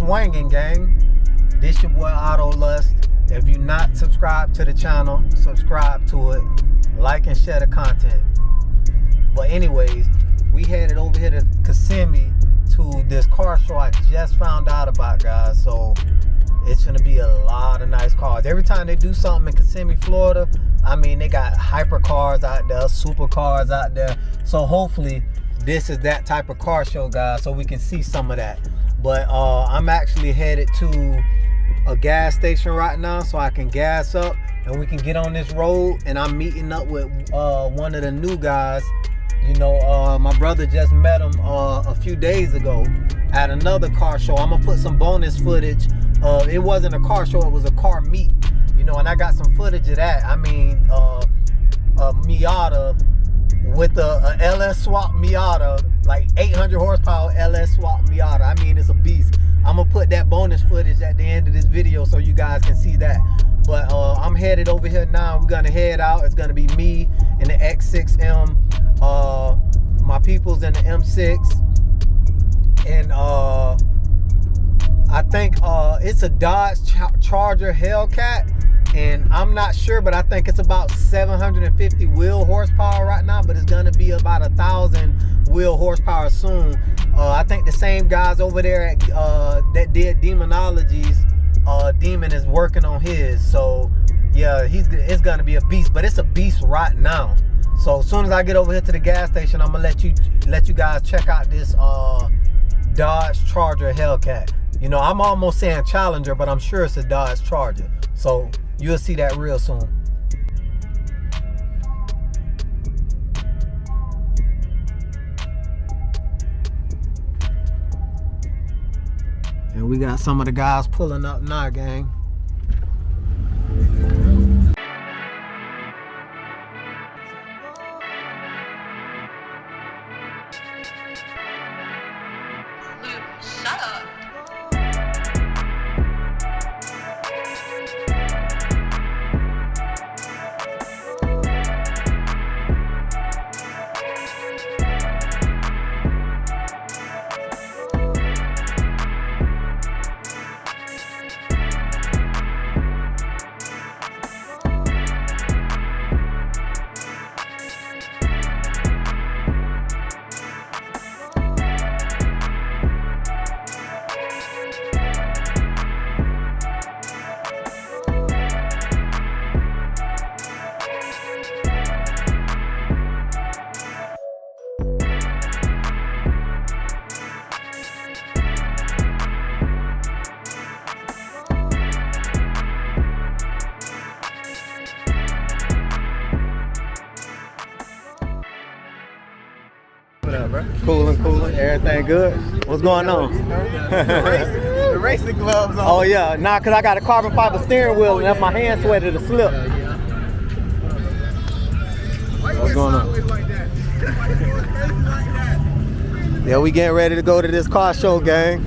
swinging, gang. This your boy Auto Lust. If you're not subscribed to the channel, subscribe to it. Like and share the content. But anyways, we headed over here to Kissimmee to this car show I just found out about, guys. So it's gonna be a lot of nice cars. Every time they do something in Kissimmee, Florida, I mean, they got hyper cars out there, super cars out there. So hopefully this is that type of car show, guys, so we can see some of that. But I'm actually headed to a gas station right now so I can gas up and we can get on this road. And I'm meeting up with one of the new guys. You know, my brother just met him a few days ago at another car show. I'm gonna put some bonus footage. It wasn't a car show, it was a car meet. You know, and I got some footage of that. I mean, a Miata with a LS swap Miata, like 800 horsepower LS swap Miata. I mean, it's a beast. I'm gonna put that bonus footage at the end of this video so you guys can see that. But I'm headed over here now. We're gonna head out. It's gonna be me in the X6M, my people's in the M6, and I think it's a Dodge Charger Hellcat, and I'm not sure, but I think it's about 750 wheel horsepower right now, but it's gonna be about 1,000 wheel horsepower soon. I think the same guys over there at, that did Demonologies, Demon is working on his. So yeah, it's gonna be a beast, but it's a beast right now. So as soon as I get over here to the gas station, I'm gonna let you guys check out this Dodge Charger Hellcat. You know, I'm almost saying Challenger, but I'm sure it's a Dodge Charger. So you'll see that real soon. And we got some of the guys pulling up now, gang. Shut up. Coolin'. Everything good? What's going on? The racing gloves on. Oh yeah, nah, cause I got a carbon fiber steering wheel and left my hand sweated to slip. What's going on? Yeah, we getting ready to go to this car show, gang.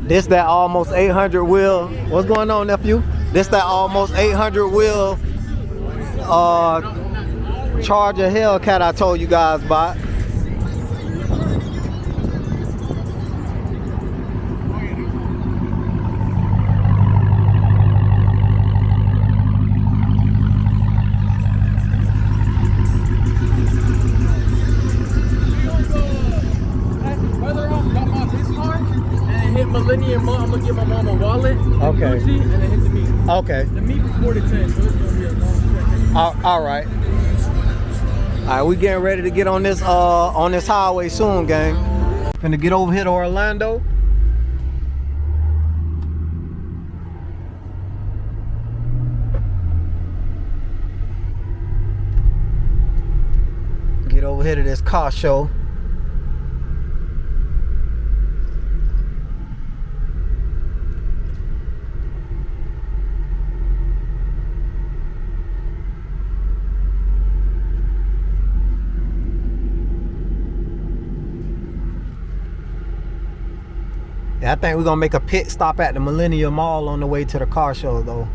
This that almost 800 wheel. What's going on, nephew? This that almost 800 wheel Charger Hellcat I told you guys about. Millennium, I'm gonna give my mom a wallet, okay, Gucci, and then hit the meet. Okay. The meet from 4 to 10, so it's gonna be a long stretch. All right. All right, we getting ready to get on this highway soon, gang. Finna get over here to Orlando. Get over here to this car show. Yeah, I think we're gonna make a pit stop at the Millennium Mall on the way to the car show though.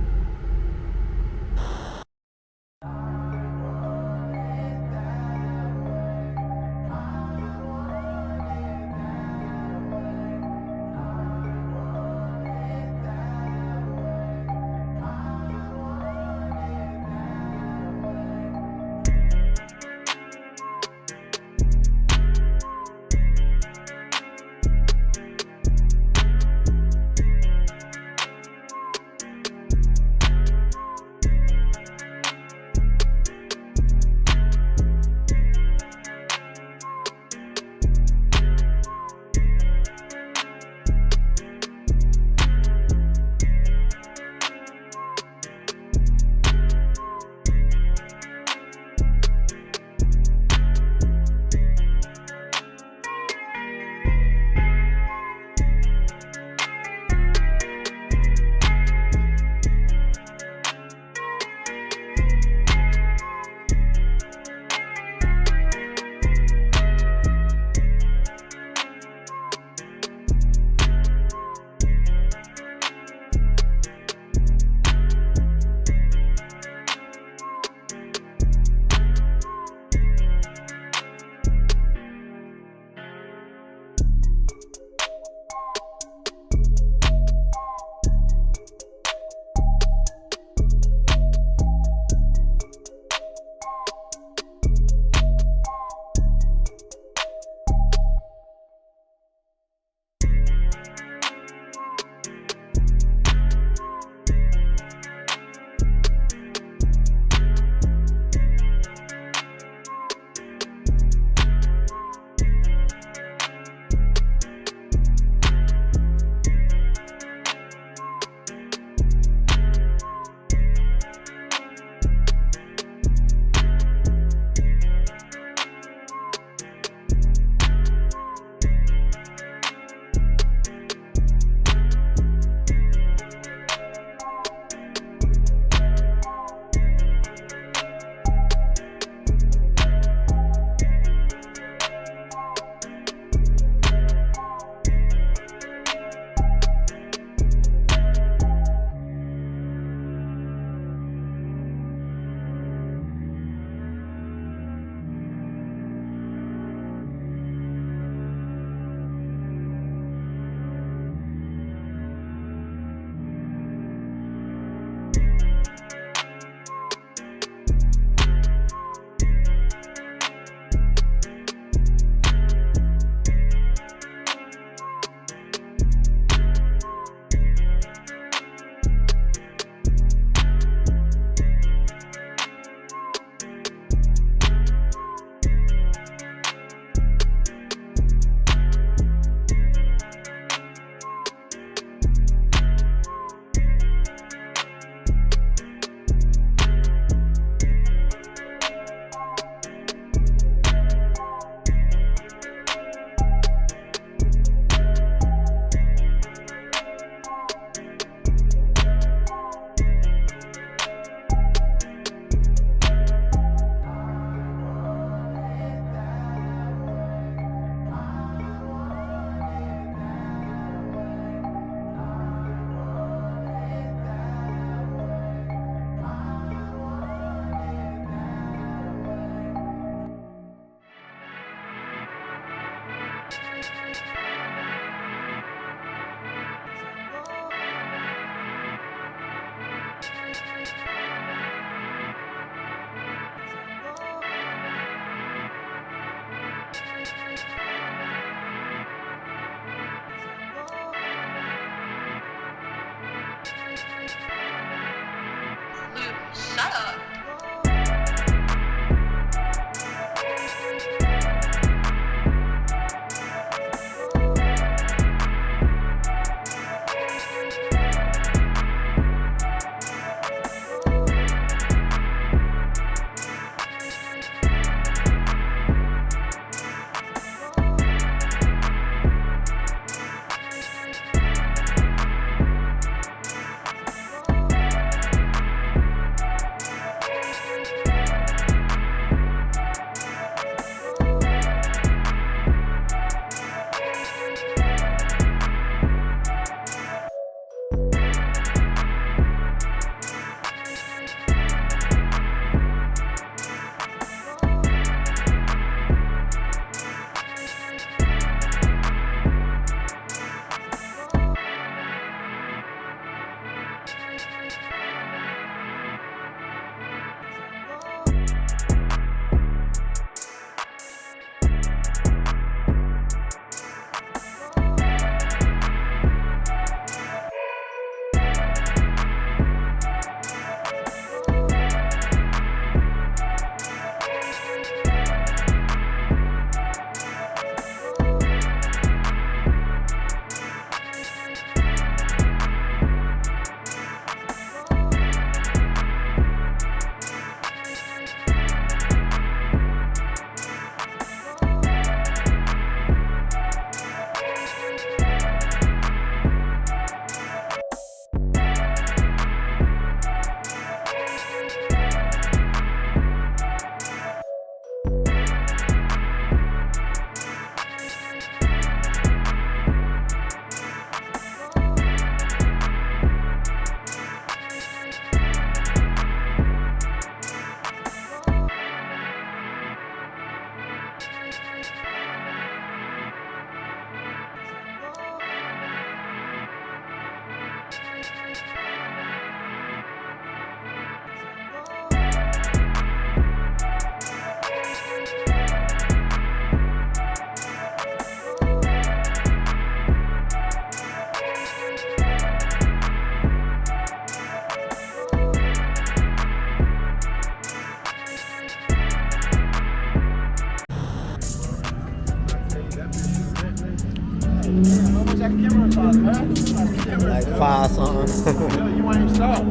Like 5 something. You want to install?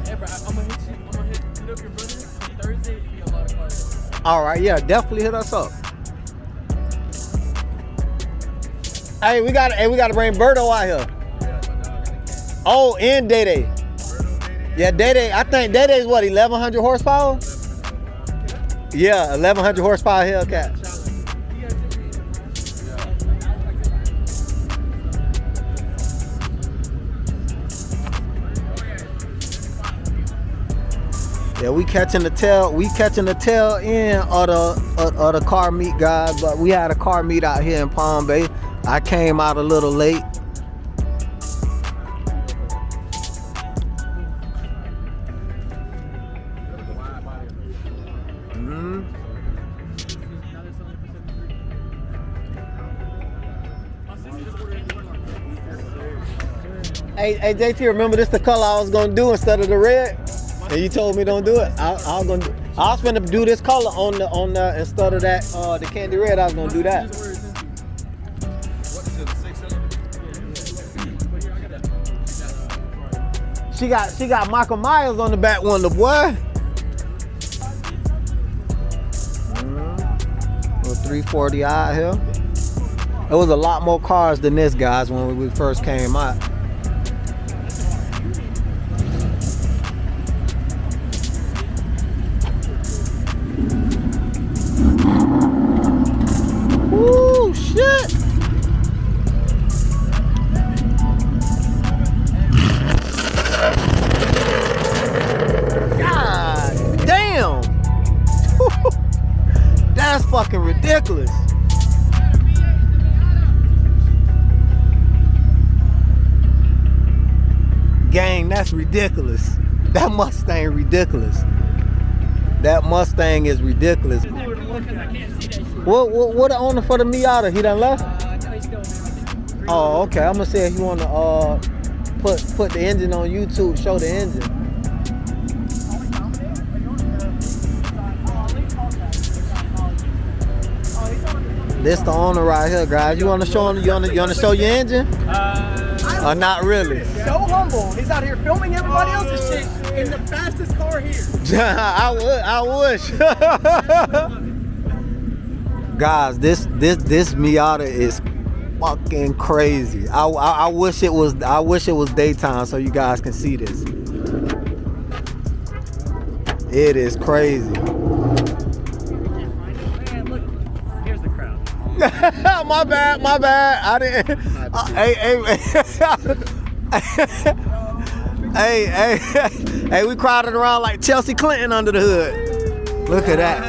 Yeah, bro, I'm gonna hit up your brother Thursday. It'll be a lot of cars. All right, yeah, definitely hit us up. Hey, we gotta bring Berto out here. Oh, and Day Day. Yeah, Day Day. I think Day Day is what, 1,100 horsepower? Yeah, 1,100 horsepower Hellcat. Yeah, we catching the tail end of the car meet, guys. But we had a car meet out here in Palm Bay. I came out a little late. Hey JT, remember this the color I was gonna do instead of the red? And you told me don't do it. I was gonna do this color on the instead of that the candy red. I was gonna do that. She got Michael Myers on the back window, boy. Little 340 out here. There was a lot more cars than this, guys, when we first came out. Ooh, shit. God damn. That's fucking ridiculous. Gang, that's ridiculous. That Mustang ridiculous. That Mustang is ridiculous. What the owner for the Miata? He done left? Oh, okay. I'm gonna say if you wanna put the engine on YouTube, show the engine. This the owner right here, guys. You wanna show him? You wanna show your engine? Or not really? So humble. He's out here filming everybody else's shit in the fastest car here. I wish. Guys, this Miata is fucking crazy. I wish it was daytime so you guys can see this. It is crazy. Man, look, here's the crowd. my bad. I didn't. Hey, we crowded around like Chelsea Clinton under the hood. Look at that.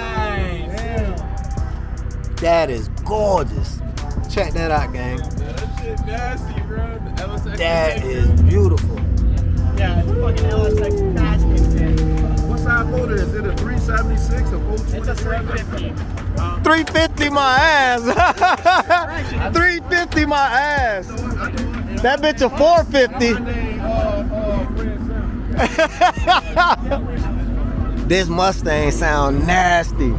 That is gorgeous. Check that out, gang. That shit nasty, bro. That is beautiful. Yeah, it's a fucking LSX basket, man. What size motor is it? A 376 or 420? It's a 350. 350 my ass. 350 my ass. That bitch a 450. This Mustang sound nasty.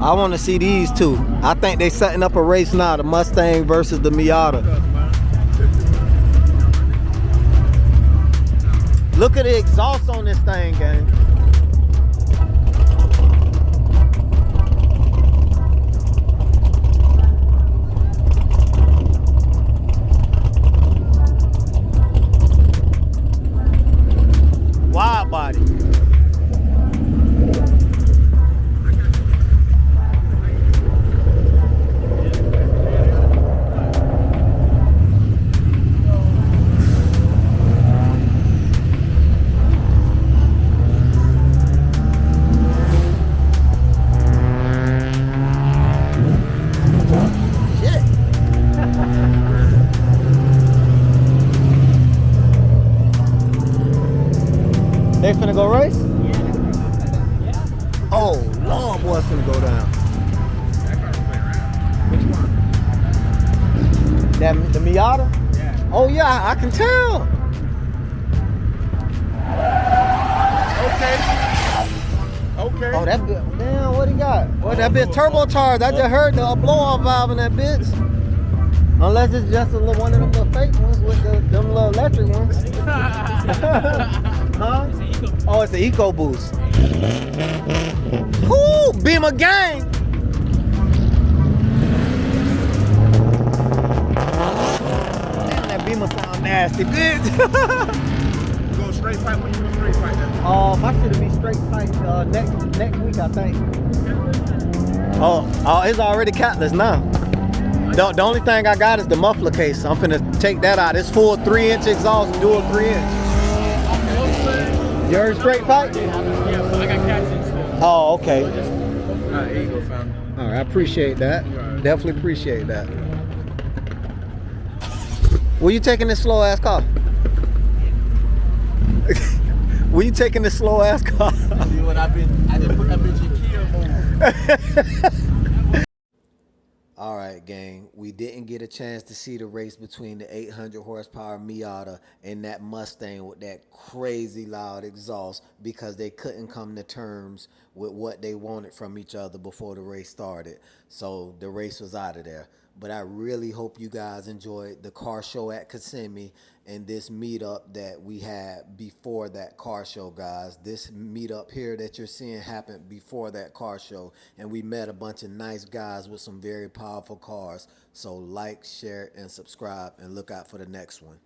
I want to see these two. I think they setting up a race now, the Mustang versus the Miata. Look at the exhaust on this thing, gang. Wide body. They finna go race? Yeah. Oh, Lord, boy, finna go down. Which one? The Miata? Yeah. Oh, yeah, I can tell. okay. Oh, that bit, damn, what he got? What, that bitch turbocharged. I just heard the blow-off valve in that bitch. Unless it's just one of them little fake ones with them little electric ones. Huh? Oh, it's the EcoBoost. Whoo, Beamer gang. Damn, that Beamer sound nasty, bitch. You go straight pipe when you go straight pipe then? My shit'll be straight pipe next week, I think. Oh, it's already catless now. The only thing I got is the muffler case. I'm finna take that out. It's full 3-inch exhaust, dual 3-inch. You heard straight pipe? Yeah, but I got cats in still. Oh, okay. Alright, here you go, fam. All right, I appreciate that. Definitely appreciate that. Where you taking this slow ass car? Where you taking this slow ass car? See what I just put that bitch in Kia mode. All right, gang. We didn't get a chance to see the race between the 800 horsepower Miata and that Mustang with that crazy loud exhaust because they couldn't come to terms with what they wanted from each other before the race started. So the race was out of there. But I really hope you guys enjoyed the car show at Kissimmee and this meetup that we had before that car show, guys. This meetup here that you're seeing happened before that car show, and we met a bunch of nice guys with some very powerful cars. So like, share, and subscribe, and look out for the next one.